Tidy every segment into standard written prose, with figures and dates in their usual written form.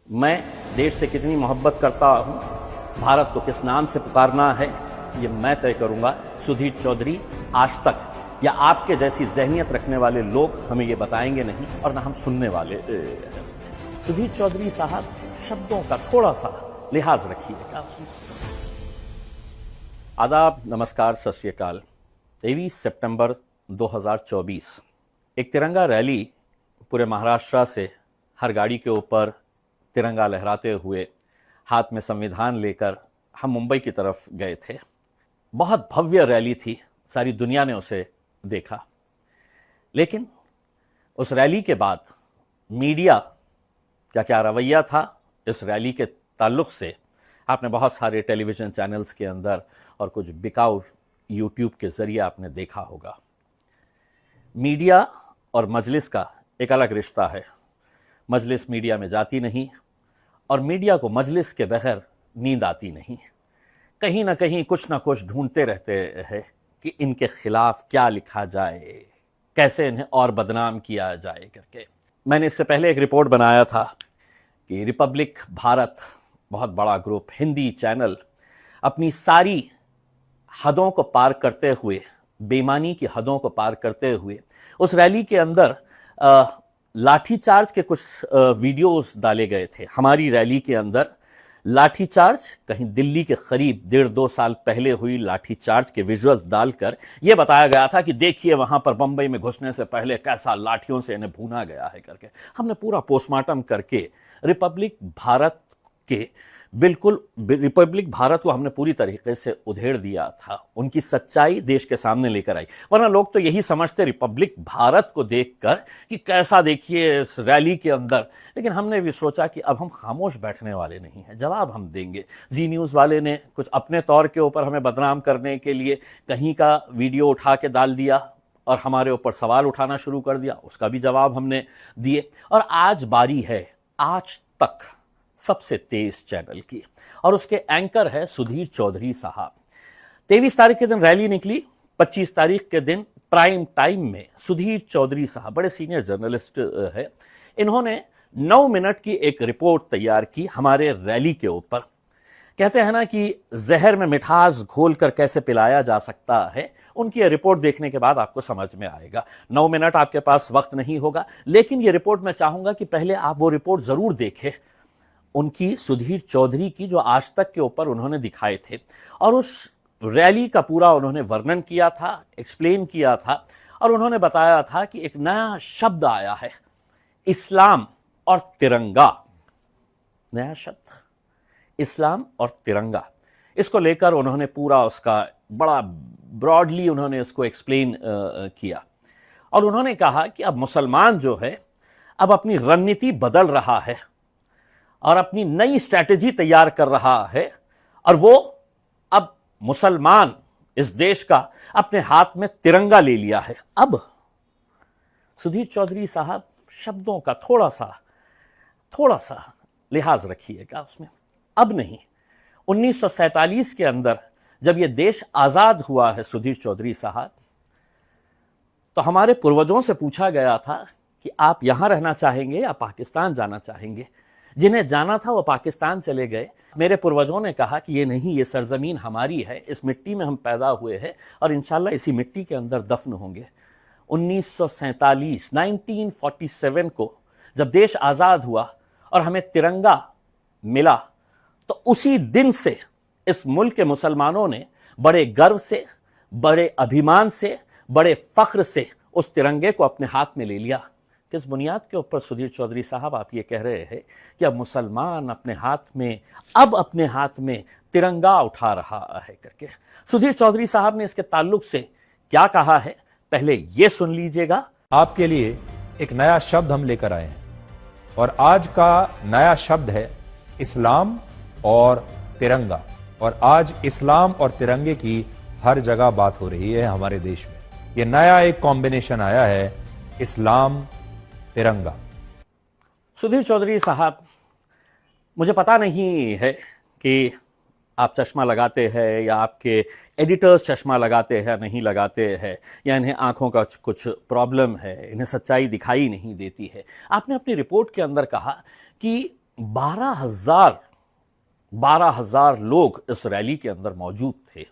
मैं देश से कितनी मोहब्बत करता हूं, भारत को किस नाम से पुकारना है, ये मैं तय करूंगा। सुधीर चौधरी आज तक या आपके जैसी जहनियत रखने वाले लोग हमें ये बताएंगे नहीं, और ना हम सुनने वाले। सुधीर चौधरी साहब, शब्दों का थोड़ा सा लिहाज रखिएगा। आदाब, नमस्कार, सत श्री अकाल। 23 सितंबर 2024 एक तिरंगा रैली पूरे महाराष्ट्र से हर गाड़ी के ऊपर तिरंगा लहराते हुए हाथ में संविधान लेकर हम मुंबई की तरफ गए थे। बहुत भव्य रैली थी, सारी दुनिया ने उसे देखा। लेकिन उस रैली के बाद मीडिया का क्या रवैया था इस रैली के ताल्लुक से आपने बहुत सारे टेलीविज़न चैनल्स के अंदर और कुछ बिकाऊ यूट्यूब के ज़रिए आपने देखा होगा। मीडिया और मजलिस का एक अलग रिश्ता है। मजलिस मीडिया में जाती नहीं और मीडिया को मजलिस के बगैर नींद आती नहीं। कहीं ना कहीं कुछ ना कुछ ढूंढते रहते हैं कि इनके खिलाफ क्या लिखा जाए, कैसे इन्हें और बदनाम किया जाए करके। मैंने इससे पहले एक रिपोर्ट बनाया था कि रिपब्लिक भारत, बहुत बड़ा ग्रुप, हिंदी चैनल, अपनी सारी हदों को पार करते हुए, बेईमानी की हदों को पार करते हुए उस रैली के अंदर लाठीचार्ज के कुछ वीडियोस डाले गए थे। हमारी रैली के अंदर लाठीचार्ज, कहीं दिल्ली के करीब 1.5-2 साल पहले हुई लाठीचार्ज के विजुअल डालकर यह बताया गया था कि देखिए वहां पर बंबई में घुसने से पहले कैसा लाठियों से इन्हें भूना गया है करके। हमने पूरा पोस्टमार्टम करके रिपब्लिक भारत के बिल्कुल रिपब्लिक भारत को हमने पूरी तरीके से उधेड़ दिया था, उनकी सच्चाई देश के सामने लेकर आई। वरना लोग तो यही समझते रिपब्लिक भारत को देखकर कि कैसा देखिए इस रैली के अंदर। लेकिन हमने भी सोचा कि अब हम खामोश बैठने वाले नहीं हैं, जवाब हम देंगे। जी न्यूज़ वाले ने कुछ अपने तौर के ऊपर हमें बदनाम करने के लिए कहीं का वीडियो उठा के डाल दिया और हमारे ऊपर सवाल उठाना शुरू कर दिया, उसका भी जवाब हमने दिए। और आज बारी है आज तक सबसे तेज चैनल की, और उसके एंकर है सुधीर चौधरी साहब। 23 तारीख के दिन रैली निकली, 25 तारीख के दिन प्राइम टाइम में सुधीर चौधरी साहब, बड़े सीनियर जर्नलिस्ट है, इन्होंने 9 मिनट की एक रिपोर्ट तैयार की हमारे रैली के ऊपर। कहते हैं ना कि जहर में मिठास घोलकर कैसे पिलाया जा सकता है, उनकी ये रिपोर्ट देखने के बाद आपको समझ में आएगा। 9 मिनट आपके पास वक्त नहीं होगा, लेकिन ये रिपोर्ट मैं चाहूंगा कि पहले आप वो रिपोर्ट जरूर देखें, उनकी, सुधीर चौधरी की, जो आज तक के ऊपर उन्होंने दिखाए थे। और उस रैली का पूरा उन्होंने वर्णन किया था, एक्सप्लेन किया था, और उन्होंने बताया था कि एक नया शब्द आया है, इस्लाम और तिरंगा। नया शब्द, इस्लाम और तिरंगा। इसको लेकर उन्होंने पूरा उसका बड़ा ब्रॉडली उन्होंने उसको एक्सप्लेन किया। और उन्होंने कहा कि अब मुसलमान जो है अब अपनी रणनीति बदल रहा है और अपनी नई स्ट्रैटेजी तैयार कर रहा है, और वो अब मुसलमान इस देश का अपने हाथ में तिरंगा ले लिया है। अब सुधीर चौधरी साहब, शब्दों का थोड़ा सा लिहाज रखिएगा उसमें। अब नहीं, 1947 के अंदर जब ये देश आजाद हुआ है सुधीर चौधरी साहब, तो हमारे पूर्वजों से पूछा गया था कि आप यहां रहना चाहेंगे या पाकिस्तान जाना चाहेंगे। जिन्हें जाना था वो पाकिस्तान चले गए। मेरे पूर्वजों ने कहा कि ये नहीं, ये सरजमीन हमारी है, इस मिट्टी में हम पैदा हुए हैं और इंशाल्लाह इसी मिट्टी के अंदर दफन होंगे। 1947 को जब देश आज़ाद हुआ और हमें तिरंगा मिला, तो उसी दिन से इस मुल्क के मुसलमानों ने बड़े गर्व से, बड़े अभिमान से, बड़े फख्र से उस तिरंगे को अपने हाथ में ले लिया। किस बुनियाद के ऊपर सुधीर चौधरी साहब आप ये कह रहे हैं कि अब मुसलमान अपने हाथ में तिरंगा उठा रहा है करके? सुधीर चौधरी साहब ने इसके ताल्लुक से क्या कहा है, पहले ये सुन लीजिएगा। आपके लिए एक नया शब्द हम लेकर आए हैं, और आज का नया शब्द है इस्लाम और तिरंगा। और आज इस्लाम और तिरंगे की हर जगह बात हो रही है हमारे देश में। ये नया एक कॉम्बिनेशन आया है, इस्लाम तिरंगा। सुधीर चौधरी साहब, मुझे पता नहीं है कि आप चश्मा लगाते हैं या आपके एडिटर्स चश्मा लगाते हैं नहीं लगाते हैं, या इन्हें आंखों का कुछ प्रॉब्लम है, इन्हें सच्चाई दिखाई नहीं देती है। आपने अपनी रिपोर्ट के अंदर कहा कि 12,000 लोग इस रैली के अंदर मौजूद थे।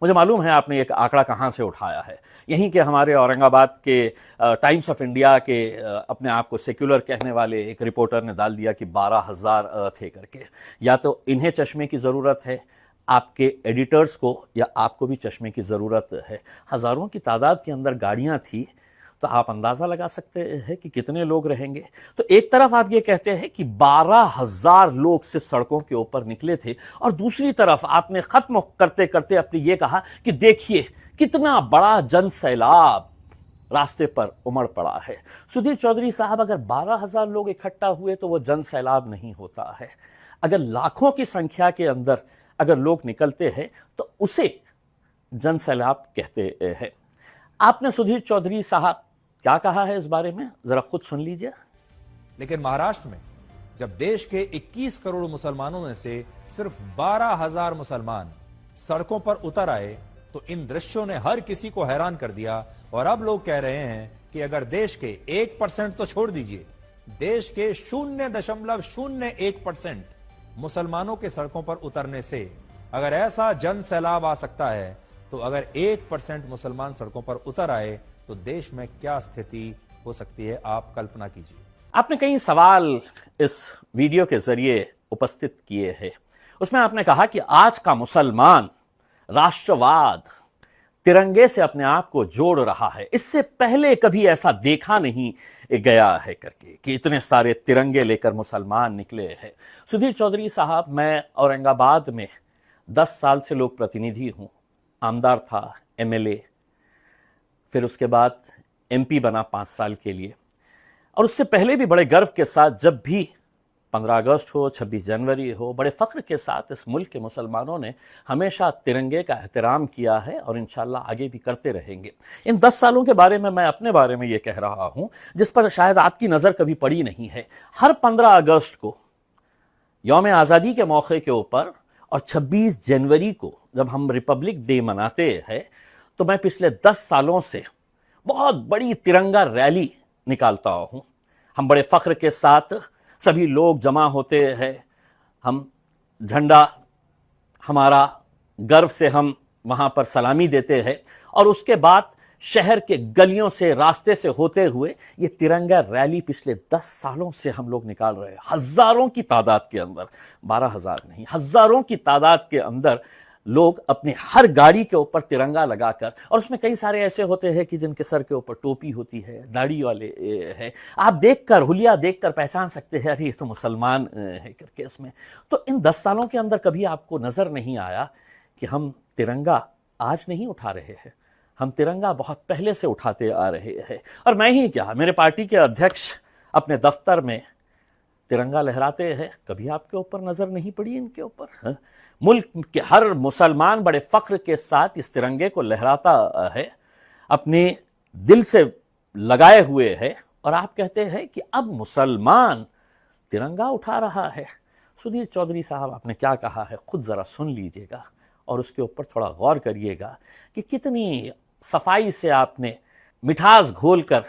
मुझे मालूम है आपने एक आंकड़ा कहाँ से उठाया है। यहीं के हमारे औरंगाबाद के टाइम्स ऑफ इंडिया के अपने आप को सेक्युलर कहने वाले एक रिपोर्टर ने डाल दिया कि 12,000 थे करके। या तो इन्हें चश्मे की ज़रूरत है, आपके एडिटर्स को, या आपको भी चश्मे की ज़रूरत है। हज़ारों की तादाद के अंदर गाड़ियाँ थी, तो आप अंदाज़ा लगा सकते हैं कि कितने लोग रहेंगे। तो एक तरफ आप ये कहते हैं कि 12,000 लोग से सड़कों के ऊपर निकले थे, और दूसरी तरफ आपने ख़त्म करते करते अपने ये कहा कि देखिए कितना बड़ा जन सैलाब रास्ते पर उमड़ पड़ा है। सुधीर चौधरी साहब, अगर 12,000 लोग इकट्ठा हुए तो वो जन सैलाब नहीं होता है। अगर लाखों की संख्या के अंदर अगर लोग निकलते हैं तो उसे जन सैलाब कहते हैं। आपने सुधीर चौधरी साहब क्या कहा है इस बारे में, जरा खुद सुन लीजिए। लेकिन महाराष्ट्र में जब देश के 21 करोड़ मुसलमानों में से सिर्फ 12,000 मुसलमान सड़कों पर उतर आए, तो इन दृश्यों ने हर किसी को हैरान कर दिया। और अब लोग कह रहे हैं कि अगर देश के 1% तो छोड़ दीजिए, देश के 0.01% मुसलमानों के सड़कों पर उतरने से अगर ऐसा जन सैलाब आ सकता है, तो अगर 1% मुसलमान सड़कों पर उतर आए तो देश में क्या स्थिति हो सकती है, आप कल्पना कीजिए। आपने कई सवाल इस वीडियो के जरिए उपस्थित किए हैं। उसमें आपने कहा कि आज का मुसलमान राष्ट्रवाद, तिरंगे से अपने आप को जोड़ रहा है। इससे पहले कभी ऐसा देखा नहीं गया है करके कि इतने सारे तिरंगे लेकर मुसलमान निकले हैं। सुधीर चौधरी साहब, मैं औरंगाबाद में 10 साल से लोक प्रतिनिधि हूं, आमदार था, एमएलए, फिर उसके बाद एमपी बना 5 साल के लिए। और उससे पहले भी बड़े गर्व के साथ जब भी 15 अगस्त हो, 26 जनवरी हो, बड़े फख्र के साथ इस मुल्क के मुसलमानों ने हमेशा तिरंगे का एहतराम किया है और इंशाल्लाह आगे भी करते रहेंगे। इन 10 सालों के बारे में मैं अपने बारे में ये कह रहा हूं जिस पर शायद आपकी नज़र कभी पड़ी नहीं है। हर 15 अगस्त को यौम आज़ादी के मौके के ऊपर और 26 जनवरी को जब हम रिपब्लिक डे मनाते हैं, तो मैं पिछले 10 सालों से बहुत बड़ी तिरंगा रैली निकालता हूं। हम बड़े फख्र के साथ सभी लोग जमा होते हैं, हम झंडा, हमारा गर्व से हम वहां पर सलामी देते हैं, और उसके बाद शहर के गलियों से, रास्ते से होते हुए ये तिरंगा रैली पिछले 10 सालों से हम लोग निकाल रहे हैं। हजारों की तादाद के अंदर, 12,000 नहीं, हजारों की तादाद के अंदर लोग अपने हर गाड़ी के ऊपर तिरंगा लगाकर, और उसमें कई सारे ऐसे होते हैं कि जिनके सर के ऊपर टोपी होती है, दाढ़ी वाले है, आप देखकर, हुलिया देखकर पहचान सकते हैं अरे ये तो मुसलमान है करके। इसमें तो इन 10 सालों के अंदर कभी आपको नजर नहीं आया कि हम तिरंगा आज नहीं उठा रहे हैं, हम तिरंगा बहुत पहले से उठाते आ रहे हैं। और मैं ही क्या, मेरे पार्टी के अध्यक्ष अपने दफ्तर में तिरंगा लहराते हैं, कभी आपके ऊपर नजर नहीं पड़ी इनके ऊपर? मुल्क के हर मुसलमान बड़े फख्र के साथ इस तिरंगे को लहराता है, अपने दिल से लगाए हुए है, और आप कहते हैं कि अब मुसलमान तिरंगा उठा रहा है। सुधीर चौधरी साहब, आपने क्या कहा है खुद जरा सुन लीजिएगा और उसके ऊपर थोड़ा गौर करिएगा कि कितनी सफाई से आपने मिठास घोलकर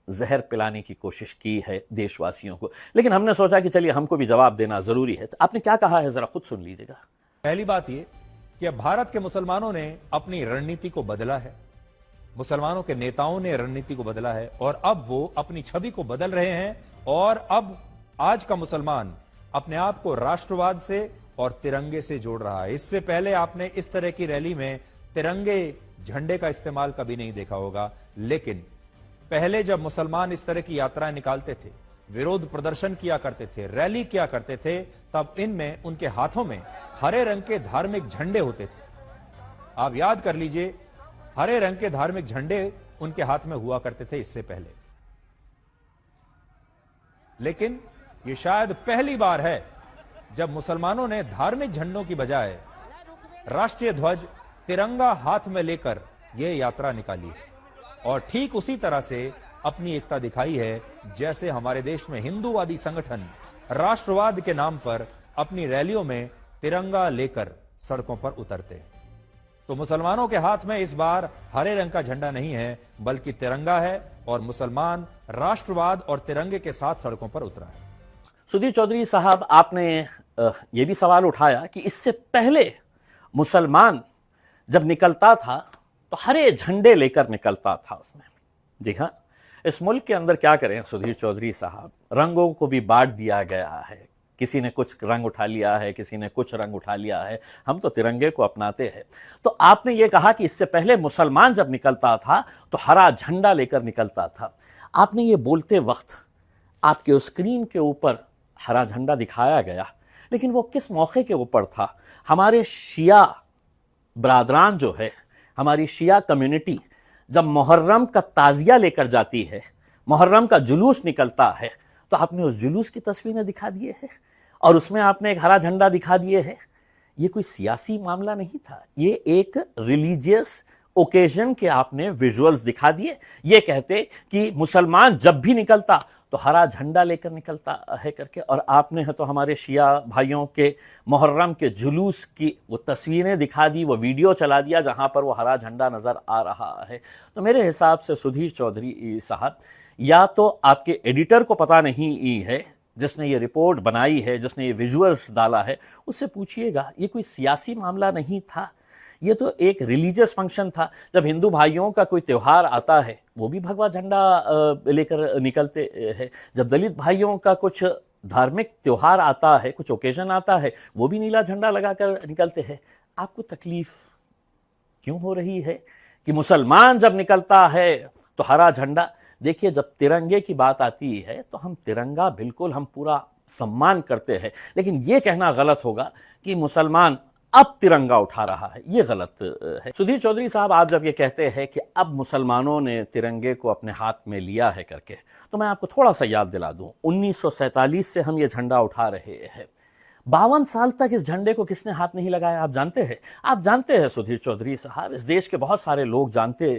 जहर पिलाने की कोशिश की है देशवासियों को। लेकिन हमने सोचा कि चलिए हमको भी जवाब देना जरूरी है। तो आपने क्या कहा है जरा खुद सुन लीजिएगा। पहली बात यह कि अब भारत के मुसलमानों ने अपनी रणनीति को बदला है, मुसलमानों के नेताओं ने रणनीति को बदला है, और अब वो अपनी छवि को बदल रहे हैं। और अब आज का मुसलमान अपने आप को राष्ट्रवाद से और तिरंगे से जोड़ रहा है। इससे पहले आपने इस तरह की रैली में तिरंगे झंडे का इस्तेमाल कभी नहीं देखा होगा। लेकिन पहले जब मुसलमान इस तरह की यात्राएं निकालते थे, विरोध प्रदर्शन किया करते थे, रैली किया करते थे, तब इनमें, उनके हाथों में हरे रंग के धार्मिक झंडे होते थे। आप याद कर लीजिए, हरे रंग के धार्मिक झंडे उनके हाथ में हुआ करते थे इससे पहले। लेकिन यह शायद पहली बार है जब मुसलमानों ने धार्मिक झंडों की बजाय राष्ट्रीय ध्वज, तिरंगा हाथ में लेकर यह यात्रा निकाली है। और ठीक उसी तरह से अपनी एकता दिखाई है जैसे हमारे देश में हिंदूवादी संगठन राष्ट्रवाद के नाम पर अपनी रैलियों में तिरंगा लेकर सड़कों पर उतरते हैं। तो मुसलमानों के हाथ में इस बार हरे रंग का झंडा नहीं है, बल्कि तिरंगा है, और मुसलमान राष्ट्रवाद और तिरंगे के साथ सड़कों पर उतरा है। सुधीर चौधरी साहब, आपने ये भी सवाल उठाया कि इससे पहले मुसलमान जब निकलता था तो हरे झंडे लेकर निकलता था उसमें। जी हाँ, इस मुल्क के अंदर क्या करें सुधीर चौधरी साहब, रंगों को भी बांट दिया गया है। किसी ने कुछ रंग उठा लिया है, किसी ने कुछ रंग उठा लिया है, हम तो तिरंगे को अपनाते हैं। तो आपने ये कहा कि इससे पहले मुसलमान जब निकलता था तो हरा झंडा लेकर निकलता था। आपने ये बोलते वक्त आपके उस स्क्रीन के ऊपर हरा झंडा दिखाया गया, लेकिन वो किस मौके के ऊपर था? हमारे शिया बरादरान जो है, हमारी शिया कम्युनिटी जब मुहर्रम का ताजिया लेकर जाती है, मुहर्रम का जुलूस निकलता है, तो आपने उस जुलूस की तस्वीरें दिखा दिए हैं और उसमें आपने एक हरा झंडा दिखा दिए है। ये कोई सियासी मामला नहीं था, ये एक रिलीजियस ओकेजन के आपने विजुअल्स दिखा दिए। ये कहते कि मुसलमान जब भी निकलता तो हरा झंडा लेकर निकलता है करके, और आपने तो हमारे शिया भाइयों के मुहर्रम के जुलूस की वो तस्वीरें दिखा दी, वो वीडियो चला दिया जहां पर वो हरा झंडा नजर आ रहा है। तो मेरे हिसाब से सुधीर चौधरी साहब, या तो आपके एडिटर को पता नहीं है जिसने ये रिपोर्ट बनाई है, जिसने ये विजुअल्स डाला है, उससे पूछिएगा। ये कोई सियासी मामला नहीं था, ये तो एक रिलीजियस फंक्शन था। जब हिंदू भाइयों का कोई त्यौहार आता है वो भी भगवा झंडा लेकर निकलते हैं। जब दलित भाइयों का कुछ धार्मिक त्यौहार आता है, कुछ ओकेजन आता है, वो भी नीला झंडा लगाकर निकलते हैं। आपको तकलीफ क्यों हो रही है कि मुसलमान जब निकलता है तो हरा झंडा? देखिए, जब तिरंगे की बात आती है तो हम तिरंगा बिल्कुल हम पूरा सम्मान करते हैं, लेकिन ये कहना गलत होगा कि मुसलमान अब तिरंगा उठा रहा है, ये गलत है। सुधीर चौधरी साहब, आप जब ये कहते हैं कि अब मुसलमानों ने तिरंगे को अपने हाथ में लिया है करके, तो मैं आपको थोड़ा सा याद दिला दूं, 1947 से हम ये झंडा उठा रहे हैं। 52 साल तक इस झंडे को किसने हाथ नहीं लगाया, आप जानते हैं? आप जानते हैं सुधीर चौधरी साहब, इस देश के बहुत सारे लोग जानते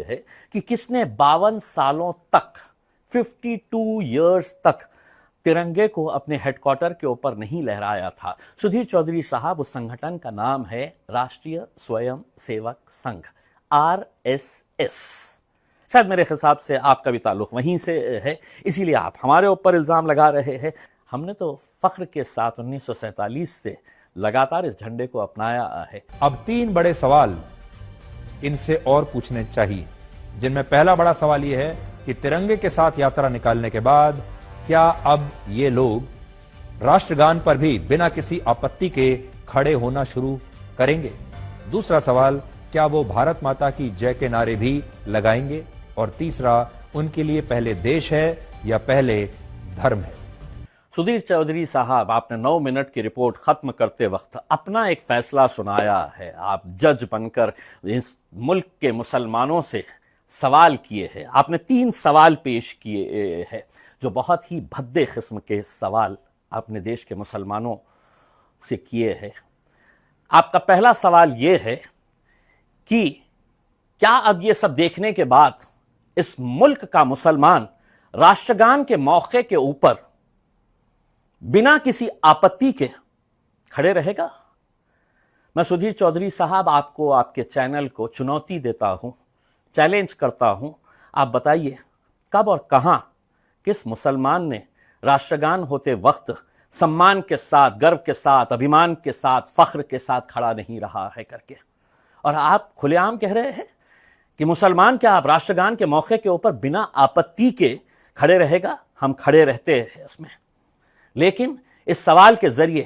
हैं कि किसने 52 सालों तक, 52 ईयर्स तक तिरंगे को अपने हेडक्वार्टर के ऊपर नहीं लहराया था। सुधीर चौधरी साहब, उस संगठन का नाम है राष्ट्रीय स्वयं सेवक संघ, RSS। शायद मेरे हिसाब से आपका भी ताल्लुक वहीं से है, इसीलिए आप हमारे ऊपर इल्जाम लगा रहे हैं। हमने तो फख्र के साथ 1947 से लगातार इस झंडे को अपनाया है। अब 3 बड़े सवाल इनसे और पूछने चाहिए, जिनमें पहला बड़ा सवाल यह है कि तिरंगे के साथ यात्रा निकालने के बाद क्या अब ये लोग राष्ट्रगान पर भी बिना किसी आपत्ति के खड़े होना शुरू करेंगे? दूसरा सवाल, क्या वो भारत माता की जय के नारे भी लगाएंगे? और तीसरा, उनके लिए पहले देश है या पहले धर्म है? सुधीर चौधरी साहब, आपने 9 मिनट की रिपोर्ट खत्म करते वक्त अपना एक फैसला सुनाया है। आप जज बनकर इस मुल्क के मुसलमानों से सवाल किए हैं। आपने 3 सवाल पेश किए हैं, जो बहुत ही भद्दे किस्म के सवाल आपने देश के मुसलमानों से किए हैं। आपका पहला सवाल यह है कि क्या अब ये सब देखने के बाद इस मुल्क का मुसलमान राष्ट्रगान के मौके के ऊपर बिना किसी आपत्ति के खड़े रहेगा? मैं सुधीर चौधरी साहब आपको, आपके चैनल को चुनौती देता हूं, चैलेंज करता हूं। आप बताइए, कब और कहां किस मुसलमान ने राष्ट्रगान होते वक्त सम्मान के साथ, गर्व के साथ, अभिमान के साथ, फख्र के साथ खड़ा नहीं रहा है करके? और आप खुलेआम कह रहे हैं कि मुसलमान क्या आप राष्ट्रगान के मौके के ऊपर बिना आपत्ति के खड़े रहेगा? हम खड़े रहते हैं इसमें, लेकिन इस सवाल के जरिए